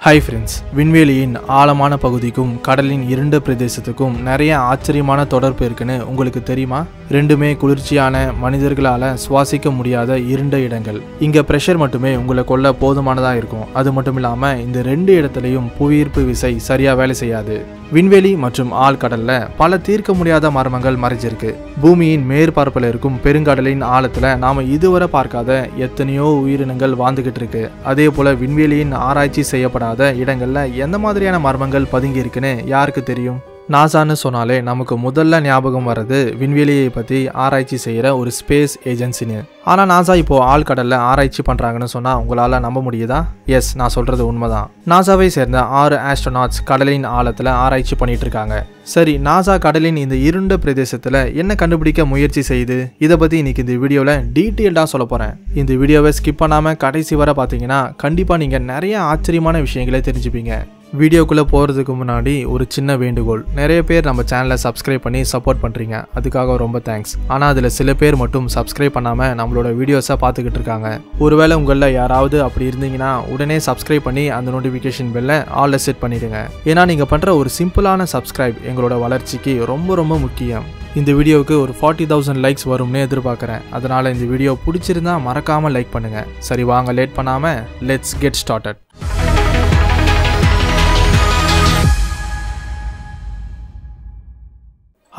Hi friends, விண்வெளியின் ஆழமான பகுதிக்கும் கடலின் இருண்ட பிரதேசத்துக்கும் நிறைய ஆச்சரியமான தொடர்பு இருக்குன்னு உங்களுக்கு தெரியுமா? ரெண்டுமே குளிர்ச்சியான மனிதர்களால சுவாசிக்க முடியாத இருண்ட இடங்கள். இங்க பிரஷர் மட்டுமே உங்களை கொல்ல போதுமானதா இருக்கும். அது மட்டும் இல்லாம இந்த ரெண்டு இடத்துலயும் புவியீர்ப்பு விசை சரியா வேலை செய்யாது. விண்வெளி மற்றும் ஆழ்கடல்ல பல தீர்க்க முடியாத மர்மங்கள் மறைஞ்சிருக்கு. பூமியின் மேற்பரப்பில் இருக்கும் பெருங்கடலின் ஆழத்துல நாம இதுவரை பார்க்காத எத்தனையோ உயிரினங்கள் வாழ்ந்துகிட்டு இருக்கு. அதே போல விண்வெளியின் ஆராய்ச்சி செய்யப்படாத இடங்கள்ல எந்த மாதிரியான மர்மங்கள் பதுங்கி இருக்குன்னு யாருக்கு தெரியும்? நாசான்னு சொன்னாலே நமக்கு முதல்ல ஞாபகம் வர்றது விண்வெளியை பற்றி ஆராய்ச்சி செய்கிற ஒரு ஸ்பேஸ் ஏஜென்சின்னு. ஆனால் நாசா இப்போ ஆழ்கடலில் ஆராய்ச்சி பண்ணுறாங்கன்னு சொன்னால் உங்களால் நம்ப முடியுதா? எஸ், நான் சொல்கிறது உண்மைதான். நாசாவை சேர்ந்த 6 ஆஸ்ட்ரோநாட்ஸ் கடலின் ஆழத்தில் ஆராய்ச்சி பண்ணிட்டு இருக்காங்க. சரி, நாசா கடலின் இந்த இருண்ட பிரதேசத்தில் என்ன கண்டுபிடிக்க முயற்சி செய்யுது? இதை பற்றி இன்னைக்கு இந்த வீடியோவில் டீட்டெயில்டாக சொல்ல போகிறேன். இந்த வீடியோவை ஸ்கிப் பண்ணாமல் கடைசி வரை பார்த்தீங்கன்னா கண்டிப்பாக நீங்கள் நிறைய ஆச்சரியமான விஷயங்களை தெரிஞ்சுப்பீங்க. வீடியோக்குள்ளே போகிறதுக்கு முன்னாடி ஒரு சின்ன வேண்டுகோள். நிறைய பேர் நம்ம சேனலை சப்ஸ்கிரைப் பண்ணி சப்போர்ட் பண்ணுறீங்க, அதுக்காக ரொம்ப தேங்க்ஸ். ஆனால் அதில் சில பேர் மட்டும் சப்ஸ்கிரைப் பண்ணாமல் நம்மளோட வீடியோஸை பார்த்துக்கிட்டு இருக்காங்க. ஒருவேளை உங்களில் யாராவது அப்படி இருந்தீங்கன்னா உடனே சப்ஸ்கிரைப் பண்ணி அந்த நோட்டிஃபிகேஷன் பெல்லை ஆல்ல செட் பண்ணிடுங்க. ஏன்னா நீங்கள் பண்ணுற ஒரு சிம்பிளான சப்ஸ்கிரைப் எங்களோட வளர்ச்சிக்கு ரொம்ப ரொம்ப முக்கியம். இந்த வீடியோவுக்கு ஒரு 40,000 லைக்ஸ் வரும்னு எதிர்பார்க்குறேன். அதனால் இந்த வீடியோ பிடிச்சிருந்தா மறக்காமல் லைக் பண்ணுங்கள். சரி, வாங்க லேட் பண்ணாமல் லெட்ஸ் கெட் ஸ்டார்டட்.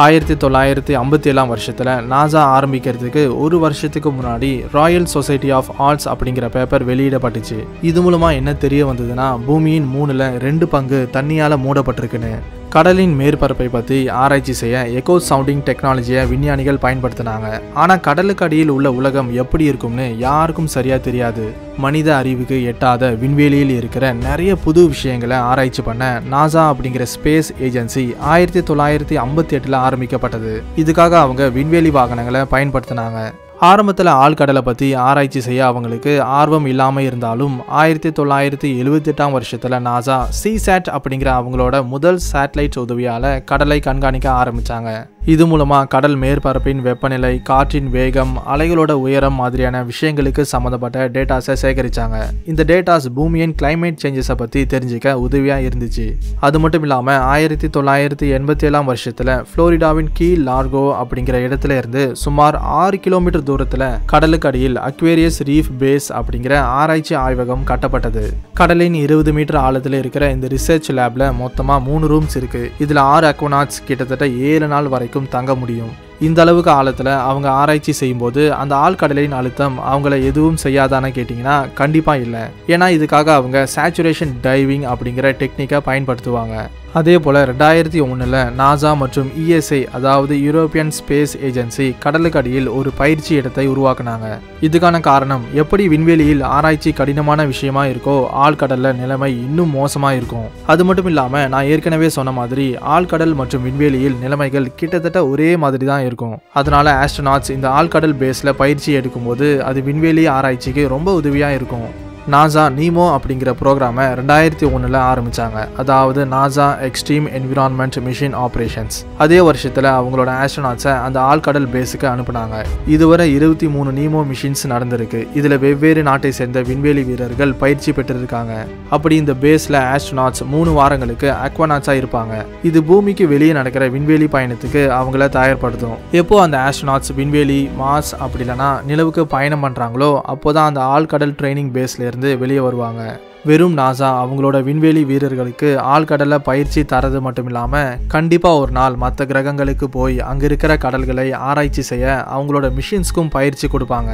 1957 வருஷத்தில் நாசா ஆரம்பிக்கிறதுக்கு ஒரு வருஷத்துக்கு முன்னாடி ராயல் சொசைட்டி ஆஃப் ஆர்ட்ஸ் அப்படிங்கிற பேப்பர் வெளியிடப்பட்டுச்சு. இது மூலமாக என்ன தெரிய வந்ததுன்னா பூமியின் 3ல் 2 பங்கு தண்ணியால் மூடப்பட்டிருக்குன்னு. கடலின் மேற்பரப்பை பற்றி ஆராய்ச்சி செய்ய எக்கோ சவுண்டிங் டெக்னாலஜியை விஞ்ஞானிகள் பயன்படுத்தினாங்க. ஆனால் கடலுக்கு அடியில் உள்ள உலகம் எப்படி இருக்கும்னு யாருக்கும் சரியாக தெரியாது. மனித அறிவுக்கு எட்டாத விண்வெளியில் இருக்கிற நிறைய புது விஷயங்களை ஆராய்ச்சி பண்ண நாசா அப்படிங்கிற ஸ்பேஸ் ஏஜென்சி 1958 ஆரம்பிக்கப்பட்டது. இதுக்காக அவங்க விண்வெளி வாகனங்களை பயன்படுத்தினாங்க. ஆரம்பத்தில் ஆழ்கடலை பற்றி ஆராய்ச்சி செய்ய அவங்களுக்கு ஆர்வம் இல்லாமல் இருந்தாலும் 1978 வருஷத்தில் நாசா சிசாட் அப்படிங்கிற அவங்களோட முதல் சேட்டலைட் உதவியால் கடலை கண்காணிக்க ஆரம்பித்தாங்க. இது மூலமாக கடல் மேற்பரப்பின் வெப்பநிலை, காற்றின் வேகம், அலைகளோட உயரம் மாதிரியான விஷயங்களுக்கு சம்மந்தப்பட்ட டேட்டாஸை சேகரித்தாங்க. இந்த டேட்டாஸ் பூமியின் கிளைமேட் சேஞ்சஸை பற்றி தெரிஞ்சுக்க உதவியாக இருந்துச்சு. அது மட்டும் இல்லாமல் 1987 வருஷத்தில் ஃப்ளோரிடாவின் கீ லார்கோ அப்படிங்கிற இடத்துல இருந்து சுமார் 6 கிலோமீட்டர் தூரத்தில் கடலுக்கு அடியில் அக்வேரியஸ் ரீஃப் பேஸ் அப்படிங்கிற ஆராய்ச்சி ஆய்வகம் கட்டப்பட்டது. கடலின் 20 மீட்டர் ஆழத்தில் இருக்கிற இந்த ரிசர்ச் லேப்ல மொத்தமாக 3 ரூம்ஸ் இருக்கு. இதில் 6 அக்வானாட்ஸ் கிட்டத்தட்ட 7 நாள் வரைக்கும் தங்க முடியும். இந்த அளவுக்கு ஆழத்தில் அவங்க ஆராய்ச்சி செய்யும்போது அந்த ஆழ்கடலின் அழுத்தம் அவங்கள எதுவும் செய்யாதான்னு கேட்டிங்கன்னா கண்டிப்பாக இல்லை. ஏன்னா இதுக்காக அவங்க சேச்சுரேஷன் டைவிங் அப்படிங்கிற டெக்னிக்கை பயன்படுத்துவாங்க. அதே போல் 2001 நாசா மற்றும் ESA அதாவது யூரோப்பியன் ஸ்பேஸ் ஏஜென்சி கடலுக்கு அடியில் ஒரு பயிற்சி இடத்தை உருவாக்குனாங்க. இதுக்கான காரணம் எப்படி விண்வெளியில் ஆராய்ச்சி கடினமான விஷயமா இருக்கோ ஆழ்கடலில் நிலைமை இன்னும் மோசமாக இருக்கும். அது மட்டும் இல்லாமல் நான் ஏற்கனவே சொன்ன மாதிரி ஆழ்கடல் மற்றும் விண்வெளியில் நிலைமைகள் கிட்டத்தட்ட ஒரே மாதிரி தான் இருக்கும். அதனால ஆஸ்ட்ரோநாட்ஸ் இந்த ஆழ்கடல் பேஸில் பயிற்சி எடுக்கும்போது அது விண்வெளி ஆராய்ச்சிக்கு ரொம்ப உதவியாக இருக்கும். நாசா நீமோ அப்படிங்கிற ப்ரோக்ராமை 2001 ஆரம்பித்தாங்க. அதாவது NASA extreme environment mission operations. அதே வருஷத்தில் அவங்களோட ஆஸ்ட்ரோநாட்ஸை அந்த ஆழ்கடல் பேஸுக்கு அனுப்புனாங்க. இதுவரை 23 நீமோ மிஷின்ஸ் நடந்திருக்கு. இதில் வெவ்வேறு நாட்டை சேர்ந்த விண்வெளி வீரர்கள் பயிற்சி பெற்றிருக்காங்க. அப்படி இந்த பேஸில் ஆஸ்ட்ரோநாட்ஸ் 3 வாரங்களுக்கு அக்வானாட்ஸாக இருப்பாங்க. இது பூமிக்கு வெளியே நடக்கிற விண்வெளி பயணத்துக்கு அவங்கள தயார்படுத்தும். எப்போ அந்த ஆஸ்ட்ரோநாட்ஸ் விண்வெளி, மார்ஸ் அப்படி இல்லைனா நிலவுக்கு பயணம் பண்ணுறாங்களோ அப்போதான் அந்த ஆழ்கடல் ட்ரைனிங் பேஸ்ல வெளியே வருவாங்க. வெறும் நாசா அவங்களோட விண்வெளி வீரர்களுக்கு ஆழ்கடலை பயிற்சி தரது மட்டும் இல்லாமல் கண்டிப்பாக ஒரு நாள் மற்ற கிரகங்களுக்கு போய் அங்கே இருக்கிற கடல்களை ஆராய்ச்சி செய்ய அவங்களோட மிஷின்ஸ்க்கும் பயிற்சி கொடுப்பாங்க.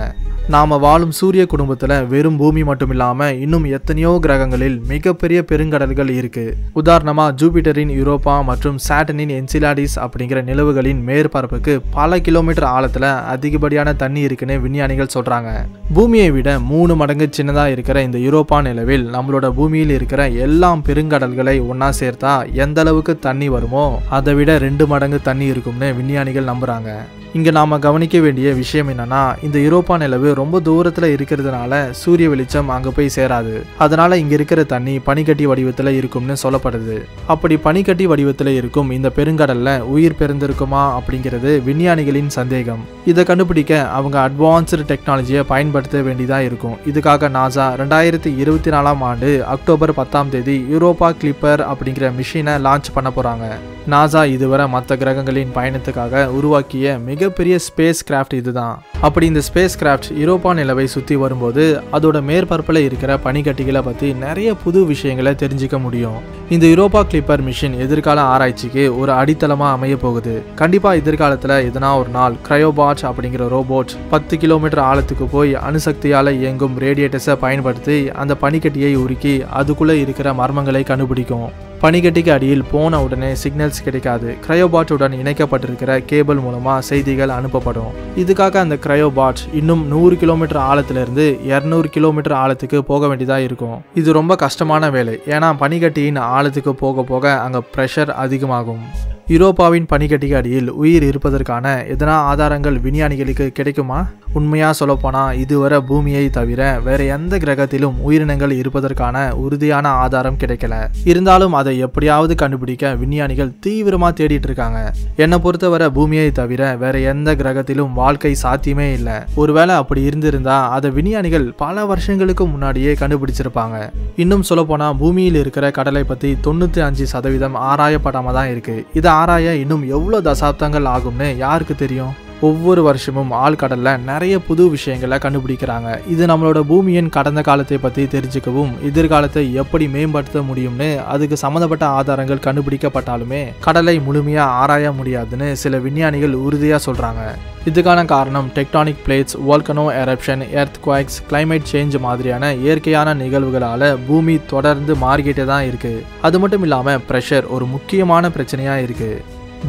நாம் வாழும் சூரிய குடும்பத்தில் வெறும் பூமி மட்டும் இல்லாமல் இன்னும் எத்தனையோ கிரகங்களில் மிகப்பெரிய பெருங்கடல்கள் இருக்குது. உதாரணமாக ஜூபிட்டரின் யூரோப்பா மற்றும் சாட்டனின் என்சிலாடிஸ் அப்படிங்கிற நிலவுகளின் மேற்பரப்புக்கு பல கிலோமீட்டர் ஆழத்தில் அதிகப்படியான தண்ணி இருக்குன்னு விஞ்ஞானிகள் சொல்கிறாங்க. பூமியை விட 3 மடங்கு சின்னதாக இருக்கிற இந்த யூரோப்பா நிலவில் நம்மளோட பூமியில் இருக்கிற எல்லா பெருங்கடல்களை ஒன்னா சேர்த்தா எந்த அளவுக்கு தண்ணி வருமோ அதை விட 2 மடங்கு தண்ணி இருக்கும்னு விஞ்ஞானிகள் நம்புறாங்க. இங்க நாம கவனிக்க வேண்டிய விஷயம் என்னன்னா, இந்த யூரோப்பா நிலவு ரொம்ப தூரத்துல இருக்கிறதுனால சூரிய வெளிச்சம் அங்க போய் சேராது. அதனால இங்க இருக்கிற தண்ணி பனிக்கட்டி வடிவத்துல இருக்கும்னு சொல்லப்படுது. அப்படி பனிக்கட்டி வடிவத்துல இருக்கும் இந்த பெருங்கடல்ல உயிர் பிறந்திருக்குமா அப்படிங்கிறது விஞ்ஞானிகளின் சந்தேகம். இதை கண்டுபிடிக்க அவங்க அட்வான்ஸ்டு டெக்னாலஜியை பயன்படுத்த வேண்டியதா இருக்கும். இதுக்காக நாசா 2024ஆம் ஆண்டு அக்டோபர் 10ஆம் தேதி யூரோப்பா கிளிப்பர் அப்படிங்கிற மிஷினை லான்ச் பண்ண போறாங்க. நாசா இதுவரை மற்ற கிரகங்களின் பயணத்துக்காக உருவாக்கிய மிகப்பெரிய ஸ்பேஸ் கிராஃப்ட் இதுதான். அப்படி இந்த ஸ்பேஸ் கிராஃப்ட் யூரோப்பா நிலவை சுற்றி வரும்போது அதோட மேற்பரப்பில் இருக்கிற பனிக்கட்டிகளை பற்றி நிறைய புது விஷயங்களை தெரிஞ்சுக்க முடியும். இந்த யூரோப்பா கிளிப்பர் மிஷின் எதிர்கால ஆராய்ச்சிக்கு ஒரு அடித்தளமாக அமைய போகுது. கண்டிப்பாக எதிர்காலத்தில் எதனா ஒரு நாள் கிரையோபாட் அப்படிங்கிற ரோபோட் 10 கிலோமீட்டர் ஆழத்துக்கு போய் அணுசக்தியால் இயங்கும் ரேடியேட்டர்ஸை பயன்படுத்தி அந்த பனிக்கட்டியை உருக்கி அதுக்குள்ளே இருக்கிற மர்மங்களை கண்டுபிடிக்கும். பனிக்கட்டிக்கு அடியில் போன உடனே சிக்னல்ஸ் கிடைக்காது. கிரையோபாட்டுடன் இணைக்கப்பட்டிருக்கிற கேபிள் மூலமா செய்திகள் அனுப்பப்படும். இதுக்காக அந்த கிரையோபாட் இன்னும் 100 கிலோமீட்டர் ஆழத்திலிருந்து 200 கிலோமீட்டர் ஆழத்துக்கு போக வேண்டியதா இருக்கும். இது ரொம்ப கஷ்டமான வேலை. ஏன்னா பனிக்கட்டியின் ஆழத்துக்கு போக போக அங்க பிரஷர் அதிகமாகும். யூரோப்பாவின் பனிக்கட்டிக்கு அடியில் உயிர் இருப்பதற்கான எதனா ஆதாரங்கள் விஞ்ஞானிகளுக்கு கிடைக்குமா? உண்மையாக சொல்லப்போனால் இதுவரை பூமியை தவிர வேற எந்த கிரகத்திலும் உயிரினங்கள் இருப்பதற்கான உறுதியான ஆதாரம் கிடைக்கல. இருந்தாலும் அதை எப்படியாவது கண்டுபிடிக்க விஞ்ஞானிகள் தீவிரமாக தேடிட்டு இருக்காங்க. என்னை பொறுத்தவரை பூமியை தவிர வேற எந்த கிரகத்திலும் வாழ்க்கை சாத்தியமே இல்லை. ஒருவேளை அப்படி இருந்திருந்தா அதை விஞ்ஞானிகள் பல வருஷங்களுக்கு முன்னாடியே கண்டுபிடிச்சிருப்பாங்க. இன்னும் சொல்லப்போனால் பூமியில் இருக்கிற கடலை பற்றி 95% ஆராயப்படாம தான் இருக்கு. இதை ஆராய இன்னும் எவ்வளோ தசாப்தங்கள் ஆகும்னு யாருக்கு தெரியும்? ஒவ்வொரு வருஷமும் ஆழ்கடல்ல நிறைய புது விஷயங்களை கண்டுபிடிக்கிறாங்க. இது நம்மளோட பூமியின் கடந்த காலத்தை பற்றி தெரிஞ்சுக்கவும் எதிர்காலத்தை எப்படி மேம்படுத்த முடியும்னு அதுக்கு சம்மந்தப்பட்ட ஆதாரங்கள் கண்டுபிடிக்கப்பட்டாலுமே கடலை முழுமையாக ஆராய முடியாதுன்னு சில விஞ்ஞானிகள் உறுதியாக சொல்கிறாங்க. இதுக்கான காரணம் tectonic plates, volcano eruption, earthquakes, climate change மாதிரியான இயற்கையான நிகழ்வுகளால் பூமி தொடர்ந்து மாறிக்கிட்டே தான் இருக்குது. அது மட்டும் இல்லாமல் ப்ரெஷர் ஒரு முக்கியமான பிரச்சனையாக இருக்குது.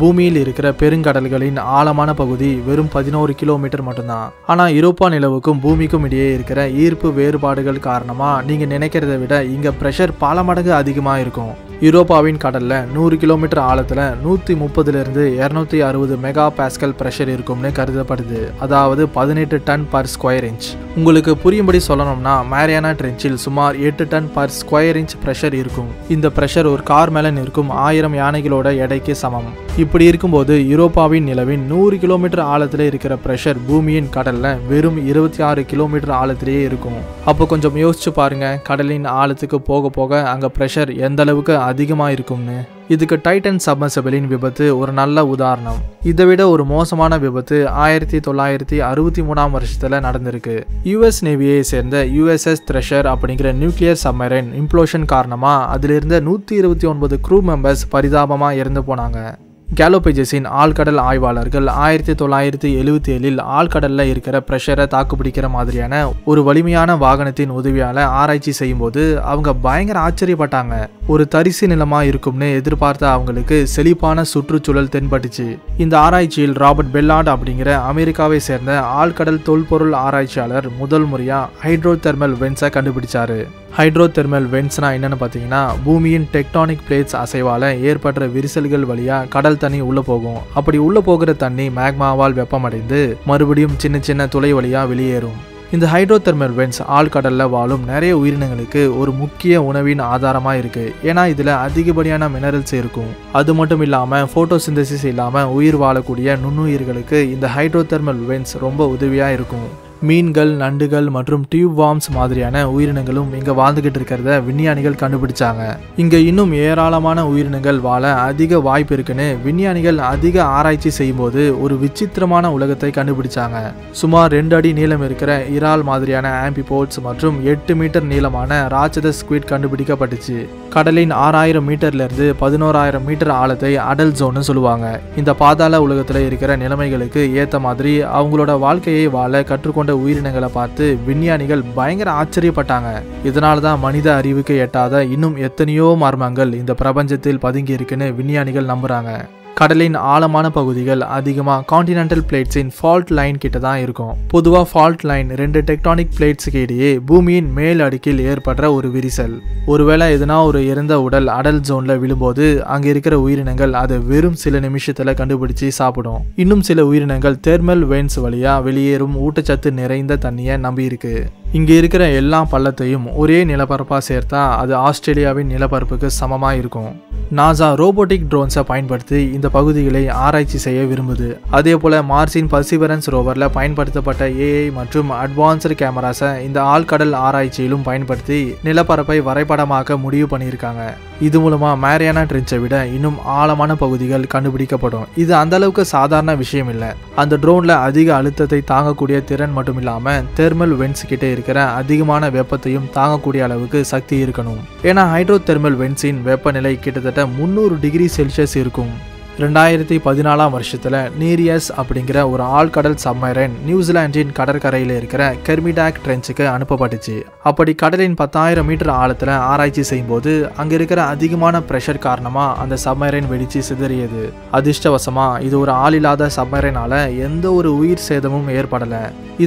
பூமியில் இருக்கிற பெருங்கடல்களின் ஆழமான பகுதி வெறும் 11 கிலோமீட்டர் மட்டும்தான். ஆனால் யூரோப்பா நிலவுக்கும் பூமிக்கும் இடையே இருக்கிற ஈர்ப்பு வேறுபாடுகள் காரணமாக நீங்கள் நினைக்கிறத விட இங்கே ப்ரெஷர் பல மடங்கு அதிகமாக இருக்கும். யூரோப்பாவின் கடல்ல 100 கிலோமீட்டர் ஆழத்தில் 130 to 260 மெகா பாஸ்கல் ப்ரெஷர் இருக்கும்னு கருதப்படுது. அதாவது 18 டன் பர் ஸ்கொயர் இன்ச். உங்களுக்கு புரியும்படி சொல்லணும்னா மேரியானா ட்ரென்ச்சில் சுமார் 8 ton per square inch pressure இருக்கும். இந்த ப்ரெஷர் ஒரு கார் மேலே நிற்கும் 1000 யானைகளோட எடைக்கு சமம். இப்படி இருக்கும்போது யூரோப்பாவின் நிலவின் 100 கிலோமீட்டர் ஆழத்தில் இருக்கிற ப்ரெஷர் பூமியின் கடல்ல வெறும் 26 கிலோமீட்டர் ஆழத்திலேயே இருக்கும். அப்போ கொஞ்சம் யோசிச்சு பாருங்க, கடலின் ஆழத்துக்கு போக போக அங்க ப்ரெஷர் எந்த அளவுக்கு அதிகமாக இருக்கும்னு. இதுக்கு டைட்டன் சப்மர்சிபிளின் விபத்து ஒரு நல்ல உதாரணம். இதை விட ஒரு மோசமான விபத்து 1963ஆம் வருஷத்துல நடந்திருக்கு. யுஎஸ் நேவியை சேர்ந்த USS த்ரெஷர் அப்படிங்கிற நியூக்ளியர் சப்மரைன் இம்ப்ளோஷன் காரணமா அதிலிருந்த 129 க்ரூ மெம்பர்ஸ் பரிதாபமா இறந்து போனாங்க. கேலோபேஜஸின் ஆழ்கடல் ஆய்வாளர்கள் 1977இல் ஆழ்கடல்ல இருக்கிற ப்ரெஷரை தாக்குப்பிடிக்கிற மாதிரியான ஒரு வலிமையான வாகனத்தின் உதவியால ஆராய்ச்சி செய்யும்போது அவங்க பயங்கர ஆச்சரியப்பட்டாங்க. ஒரு தரிசு நிலமா இருக்கும்னு எதிர்பார்த்த அவங்களுக்கு செழிப்பான சுற்றுச்சூழல் தென்பட்டுச்சு. இந்த ஆராய்ச்சியில் ராபர்ட் பெல்லார்ட் அப்படிங்கிற அமெரிக்காவை சேர்ந்த ஆழ்கடல் தொல்பொருள் ஆராய்ச்சியாளர் முதல் முறையா ஹைட்ரோதெர்மல் வென்ட்ஸை கண்டுபிடிச்சாரு. ஹைட்ரோதெர்மல் வென்ட்ஸ்னா என்னன்னு பார்த்தீங்கன்னா, பூமியின் டெக்டானிக் பிளேட்ஸ் அசைவால ஏற்பட்ட விரிசல்கள் வழியா கடல் தண்ணி உள்ள போகும். அப்படி உள்ள போகிற தண்ணி மேக்மாவால் வெப்பமடைந்து மறுபடியும் சின்ன சின்ன துளை வழியா வெளியேறும். இந்த ஹைட்ரோதெர்மல் வென்ட்ஸ் ஆழ்கடல்ல வாழும் நிறைய உயிரினங்களுக்கு ஒரு முக்கிய உணவின் ஆதாரமா இருக்கு. ஏன்னா இதுல அதிகப்படியான மினரல்ஸ் இருக்கும். அது மட்டும் இல்லாம போட்டோசிந்தசிஸ் இல்லாம உயிர் வாழக்கூடிய நுண்ணுயிர்களுக்கு இந்த ஹைட்ரோதெர்மல் வென்ட்ஸ் ரொம்ப உதவியா இருக்கும். மீன்கள், நண்டுகள் மற்றும் டியூப் வார்ம்ஸ் மாதிரியான உயிரினங்களும் இங்க வாழ்ந்துகிட்டு இருக்கிறத விஞ்ஞானிகள் கண்டுபிடிச்சாங்க. இங்க இன்னும் ஏராளமான உயிரினங்கள் வாழ அதிக வாய்ப்பு இருக்குன்னு விஞ்ஞானிகள் அதிக ஆராய்ச்சி செய்யும் போது ஒரு விசித்திரமான உலகத்தை கண்டுபிடிச்சாங்க. சுமார் 2 அடி நீளம் இருக்கிற இறால் மாதிரியான ஆம்பிபோட்ஸ் மற்றும் 8 மீட்டர் நீளமான ராட்சத ஸ்குவிட் கண்டுபிடிக்கப்பட்டுச்சு. கடலின் 6000 மீட்டர்ல இருந்து 11000 மீட்டர் ஆழத்தை அடல் ஜோன்னு சொல்லுவாங்க. இந்த பாதாள உலகத்துல இருக்கிற நிலைமைகளுக்கு ஏத்த மாதிரி அவங்களோட வாழ்க்கையை வாழ கற்றுக்கொண்ட உயிரினங்களை பார்த்து விஞ்ஞானிகள் பயங்கர ஆச்சரியப்பட்டாங்க. இதனாலதான் மனித அறிவுக்கு எட்டாத இன்னும் எத்தனையோ மர்மங்கள் இந்த பிரபஞ்சத்தில் பதுங்கி இருக்குன்னு விஞ்ஞானிகள் நம்புறாங்க. கடலின் ஆழமான பகுதிகள் அதிகமாக கான்டினென்டல் பிளேட்ஸின் ஃபால்ட் லைன் கிட்ட தான் இருக்கும். பொதுவாக ஃபால்ட் லைன் ரெண்டு டெக்டானிக் பிளேட்ஸுக்கு இடையே பூமியின் மேல் அடுக்கில் ஏற்படுற ஒரு விரிசல். ஒருவேளை எதுனா ஒரு இறந்த உடல் அடல் ஜோன்ல விழும்போது அங்க இருக்கிற உயிரினங்கள் அதை வெறும் சில நிமிஷத்துல கண்டுபிடிச்சு சாப்பிடும். இன்னும் சில உயிரினங்கள் தெர்மல் வென்ஸ் வழியா வெளியேறும் ஊட்டச்சத்து நிறைந்த தண்ணியை நம்பி இருக்கு. இங்க இருக்கிற எல்லா பள்ளத்தையும் ஒரே நிலப்பரப்பா சேர்த்தா அது ஆஸ்திரேலியாவின் நிலப்பரப்புக்கு சமமா இருக்கும். நாசா ரோபோட்டிக் ட்ரோன்ஸை பயன்படுத்தி இந்த பகுதிகளை ஆராய்ச்சி செய்ய விரும்புது. அதே போல மார்ஸின் பர்சிவரன்ஸ் ரோவர்ல பயன்படுத்தப்பட்ட ஏஐ மற்றும் அட்வான்ஸ்டு கேமராஸை இந்த ஆழ்கடல் ஆராய்ச்சியிலும் பயன்படுத்தி நிலப்பரப்பை வரைபடமாக்க முடிவு பண்ணியிருக்காங்க. இது மூலமா மேரியானா ட்ரென்ச்சை விட இன்னும் ஆழமான பகுதிகள் கண்டுபிடிக்கப்படும். இது அந்த அளவுக்கு சாதாரண விஷயம் இல்லை. அந்த ட்ரோன்ல அதிக அழுத்தத்தை தாங்கக்கூடிய திறன் மட்டும் இல்லாம தெர்மல் வென்ஸ் கிட்ட இருக்கிற அதிகமான வெப்பத்தையும் தாங்கக்கூடிய அளவுக்கு சக்தி இருக்கணும். ஏன்னா ஹைட்ரோ தெர்மல் வென்ஸின் வெப்பநிலை கிட்டத்தட்ட 300 டிகிரி செல்சியஸ் இருக்கும். 2014 வருஷத்துல நீரியஸ் அப்படிங்கிற ஒரு ஆழ்கடல் சப்மரைன் நியூசிலாண்டின் கடற்கரையில் இருக்கிற கெர்மிடாக் ட்ரென்ச்சுக்கு அனுப்பப்பட்டுச்சு. அப்படி கடலின் 10,000 மீட்டர் ஆழத்துல ஆராய்ச்சி செய்யும் போது அங்க இருக்கிற அதிகமான பிரஷர் காரணமா அந்த சப்மரைன் வெடிச்சு சிதறியது. அதிர்ஷ்டவசமா இது ஒரு ஆளில்லாத சப்மரைனால எந்த ஒரு உயிர் சேதமும் ஏற்படல.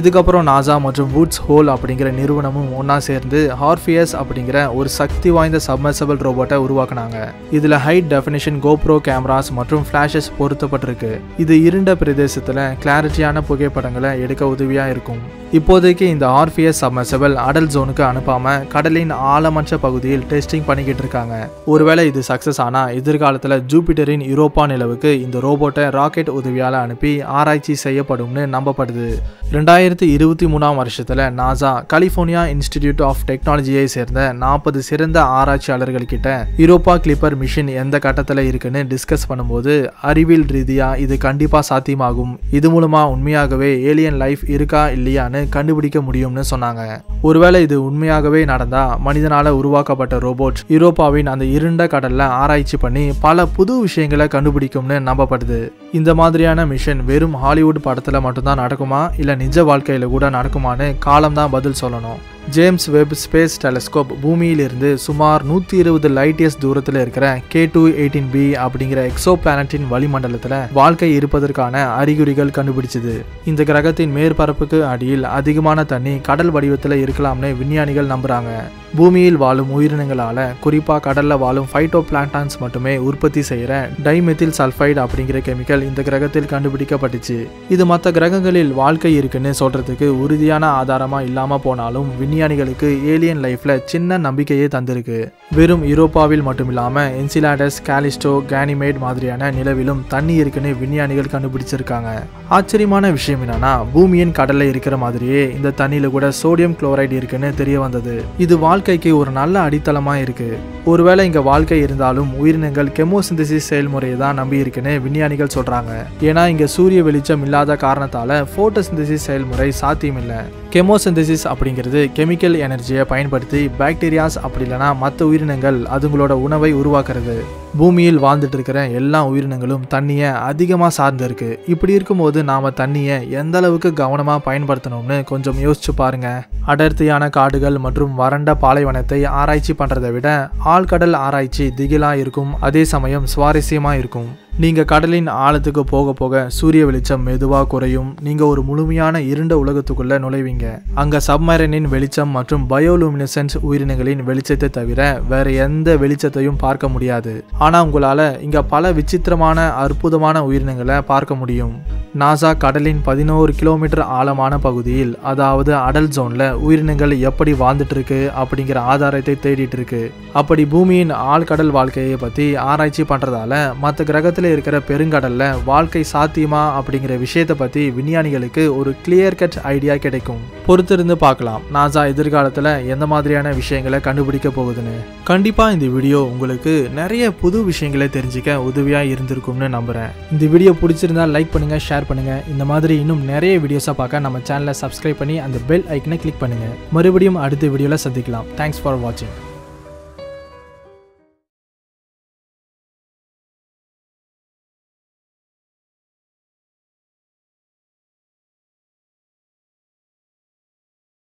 இதுக்கப்புறம் நாசா மற்றும் வுட்ஸ் ஹோல் அப்படிங்கிற நிறுவனமும் ஒன்னா சேர்ந்து ஹார்பியஸ் அப்படிங்கிற ஒரு சக்தி வாய்ந்த சப்மர்சிபிள் ரோபோட்டை உருவாக்குனாங்க. இதுல ஹை டெஃபினிஷன் கோப்ரோ கேமராஸ் மற்றும் ஃபிளாஷஸ் பொருத்தப்பட்டிருக்கு. இது இருண்ட பிரதேசத்துல கிளாரிட்டியான புகைப்படங்களை எடுக்க உதவியா இருக்கும். இப்போதைக்கு இந்த ஆர்பிஎஸ் சப்மர்சிபிள் அடல் ஜோனுக்கு அனுப்பாம கடலின் ஆழமற்ற பகுதியில் டெஸ்டிங் பண்ணிக்கிட்டு இருக்காங்க. ஒருவேளை இது சக்சஸ் ஆனா எதிர்காலத்துல ஜூபிட்டரின் யூரோப்பா நிலவுக்கு இந்த ரோபோட்டை ராக்கெட் உதவியால அனுப்பி ஆராய்ச்சி செய்யப்படும்னு நம்பப்படுது. 2023 வருஷத்துல நாசா கலிபோர்னியா இன்ஸ்டிடியூட் ஆஃப் டெக்னாலஜியை சேர்ந்த 40 சிறந்த ஆராய்ச்சியாளர்கள் கிட்ட யூரோப்பா கிளிப்பர் மிஷின் எந்த கட்டத்துல இருக்குன்னு டிஸ்கஸ் பண்ணும்போது அறிவியல் ரீதியா இது கண்டிப்பா சாத்தியமாகும். இது மூலமா உண்மையாகவே ஏலியன் லைஃப் இருக்கா இல்லையான்னு கண்டுபிடிக்க முடியும்னு சொன்னாங்க. ஒருவேளை இது உண்மையாகவே நடந்தா மனிதனால உருவாக்கப்பட்ட ரோபோட் யூரோப்பாவின் அந்த இருண்ட கடல்ல ஆராய்ச்சி பண்ணி பல புது விஷயங்களை கண்டுபிடிக்கும்னு நம்பப்படுது. இந்த மாதிரியான மிஷன் வெறும் ஹாலிவுட் படத்துல மட்டும்தான் நடக்குமா இல்ல நிஜ வாழ்க்கையில கூட நடக்குமான்னு காலம்தான் பதில் சொல்லணும். ஜேம்ஸ் வெப் ஸ்பேஸ் டெலஸ்கோப் பூமியிலிருந்து சுமார் 120 லைட் இயர்ஸ் தூரத்தில் இருக்கிற K2-18b அப்படிங்கிற எக்ஸோ பிளானட்டின் வளிமண்டலத்தில் வாழ்க்கை இருப்பதற்கான அறிகுறிகள் கண்டுபிடிச்சது. இந்த கிரகத்தின் மேற்பரப்புக்கு அடியில் அதிகமான தண்ணி கடல் வடிவத்தில் இருக்கலாம்னு விஞ்ஞானிகள் நம்புறாங்க. பூமியில் வாழும் உயிரினங்களால குறிப்பா கடல்ல வாழும் ஃபைட்டோ பிளான்டான்ஸ் மட்டுமே உற்பத்தி செய்யற டைமெத்தில் சல்ஃபைடு அப்படிங்கிற கெமிக்கல் இந்த கிரகத்தில் கண்டுபிடிக்கப்பட்டுச்சு. இது மற்ற கிரகங்களில் வாழ்க்கை இருக்குன்னு சொல்றதுக்கு உறுதியான ஆதாரமா இல்லாம போனாலும் விஞ்ஞானிகளுக்கு ஏலியன் லைஃப்ல சின்ன நம்பிக்கையே தந்திருக்கு. வெறும் யூரோப்பாவில் மட்டுமில்லாம என்சிலாடஸ், காலிஸ்டோ, கானிமேட் மாதிரியான நிலவிலும் தண்ணி இருக்குன்னு விஞ்ஞானிகள் கண்டுபிடிச்சிருக்காங்க. ஆச்சரியமான விஷயம் என்னன்னா பூமியின் கடல்ல இருக்கிற மாதிரியே இந்த தண்ணியில கூட சோடியம் குளோரைடு இருக்குன்னு தெரிய வந்தது. இது வாழ்க்கைக்கு ஒரு நல்ல அடித்தளமா இருக்கு. ஒருவேளை இங்க வாழ்க்கை இருந்தாலும் உயிரினங்கள் கெமோசிந்தசிஸ் செயல்முறையை தான் நம்பி இருக்குன்னு விஞ்ஞானிகள் சொல்றாங்க. ஏன்னா இங்க சூரிய வெளிச்சம் இல்லாத காரணத்தால போட்டோசிந்தசிஸ் செயல்முறை சாத்தியமில்லை. கெமோசிந்தசிஸ் அப்படிங்கிறது கெமிக்கல் எனர்ஜியை பயன்படுத்தி பாக்டீரியாஸ் அப்படி இல்லைனா மற்ற உயிரினங்கள் அதுங்களோட உணவை உருவாக்குறது. பூமியில் வாழ்ந்துட்டு இருக்கிற எல்லா உயிரினங்களும் தண்ணியை அதிகமாக சார்ந்து இருக்கு. இப்படி இருக்கும்போது நாம தண்ணியை எந்த அளவுக்கு கவனமா பயன்படுத்தணும்னு கொஞ்சம் யோசிச்சு பாருங்க. அடர்த்தியான காடுகள் மற்றும் வறண்ட பாலைவனத்தை ஆராய்ச்சி பண்றதை விட ஆழ்கடல் ஆராய்ச்சி திகிலா இருக்கும், அதே சமயம் சுவாரஸ்யமா இருக்கும். நீங்க கடலின் ஆழத்துக்கு போக போக சூரிய வெளிச்சம் மெதுவா குறையும். நீங்க ஒரு முழுமையான இருண்ட உலகத்துக்குள்ள நுழைவீங்க. அங்க சப்மரைனின் வெளிச்சம் மற்றும் பயோலூமினசன்ஸ் உயிரினங்களின் வெளிச்சத்தை தவிர வேற எந்த வெளிச்சத்தையும் பார்க்க முடியாது. ஆனா உங்களால இங்க பல விசித்திரமான அற்புதமான உயிரினங்களை பார்க்க முடியும். நாசா கடலின் 11 கிலோமீட்டர் ஆழமான பகுதியில், அதாவது அடல் ஜோன்ல உயிரினங்கள் எப்படி வாழ்ந்துட்டு இருக்கு அப்படிங்கிற ஆதாரத்தை தேடிட்டு இருக்கு. அப்படி பூமியின் ஆழ்கடல் வாழ்க்கையை பத்தி ஆராய்ச்சி பண்றதால மற்ற கிரகத்தில் இருக்கிற பெருங்கடல்ல வாழ்க்கை சாத்தியமா அப்படிங்கிற விஷயத்தை பத்தி விஞ்ஞானிகளுக்கு ஒரு கிளியர் கட் ஐடியா கிடைக்கும். பொறுத்திருந்து பார்க்கலாம் நாசா எதிர்காலத்துல எந்த மாதிரியான விஷயங்களை கண்டுபிடிக்க போகுதுன்னு. கண்டிப்பா இந்த வீடியோ உங்களுக்கு நிறைய புது விஷயங்களை தெரிஞ்சுக்க உதவியா இருந்திருக்கும்னு நம்புறேன். இந்த வீடியோ பிடிச்சிருந்தா லைக் பண்ணுங்க, ஷேர் பண்ணுங்க. இந்த மாதிரி இன்னும் நிறைய வீடியோஸை பார்க்க நம்ம சேனலை சப்ஸ்கிரைப் பண்ணி அந்த பெல் ஐக்கனை கிளிக் பண்ணுங்க. மறுபடியும் அடுத்த வீடியோல சந்திக்கலாம். தேங்க்ஸ் ஃபார் வாட்சிங்.